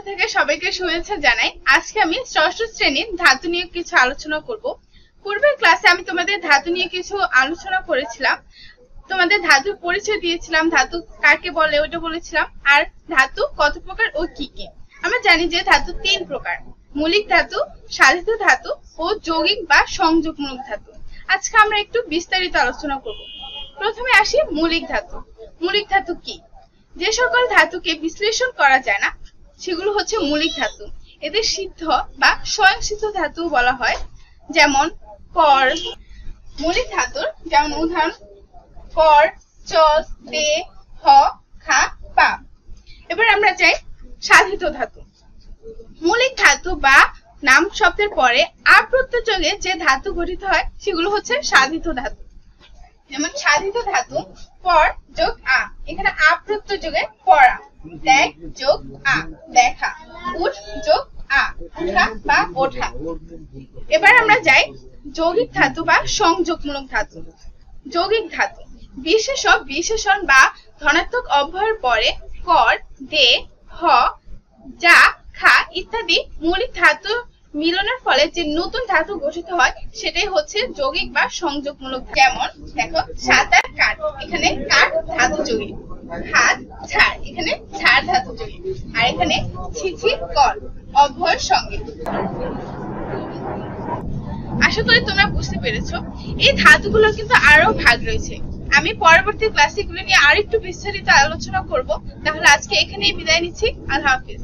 থেকে সবাইকে শুভেচ্ছা জানাই। আজকে আমি ষষ্ঠ শ্রেণীর ধাতু নিয়ে কিছু আলোচনা করব। পূর্বের ক্লাসে আমি তোমাদের ধাতু নিয়ে কিছু আলোচনা করেছিলাম, তোমাদের ধাতুর পরিচয় দিয়েছিলাম, ধাতু কাকে বলে ওটা বলেছিলাম, আর ধাতু কত প্রকার ও কি কি। আমরা জানি যে ধাতু তিন প্রকার: মৌলিক ধাতু, সাধিত ধাতু ও যৌগিক বা সংযোগমূলক ধাতু। আজকে আমরা একটু বিস্তারিত আলোচনা করব। প্রথমে আসি মৌলিক ধাতু। মৌলিক ধাতু কি? যে সকল ধাতুকে বিশ্লেষণ করা যায় না সেগুলো হচ্ছে মৌলিক ধাতু। এদের সিদ্ধ বা স্বয়ংসিদ্ধ ধাতু বলা হয়, যেমন কর। মৌলিক ধাতুর যেমন উদাহরণ কর, চ, তে, হ, খা, পা। এবার আমরা যাই সাধিত ধাতু। মৌলিক ধাতু বা নাম শব্দের পরে আ প্রত্যয় যোগে যে ধাতু গঠিত হয় সেগুলো হচ্ছে সাধিত ধাতু। যেমন সাধিত ধাতু পর যোগ আ, এখানে আ প্রত্যয় যোগে পড়া। দেখ যোগ আ, দেখা। উঠ যোগ আ, উঠা বা ওঠা। এবার আমরা যাই যৌগিক ধাতু বা সংযোগমূলক ধাতু। যৌগিক ধাতু বিশেষ বিশেষণ বা ধনাত্মক অব্যয়ের পরে কর, দে, হ, যা, খা ইত্যাদি মৌলিক ধাতু মিলনের ফলে যে নতুন ধাতু গঠিত হয় সেটাই হচ্ছে যৌগিক বা সংযোগমূলক। যেমন দেখো সাঁতার কাঠ, এখানে কাঠ ধাতু যৌগিক। হাত ঝাড়, এখানে ঝাড় ধাতু যৌগিক। আর এখানে ছিছি কর অব্যয়ের সঙ্গে। আশা করি তোমরা বুঝতে পেরেছো। এই ধাতুগুলো কিন্তু আরো ভাগ রয়েছে, আমি পরবর্তী ক্লাসে এগুলো নিয়ে আরেকটু বিস্তারিত আলোচনা করব। তাহলে আজকে এখানেই বিদায় নিচ্ছি। আল্লাহ হাফিজ।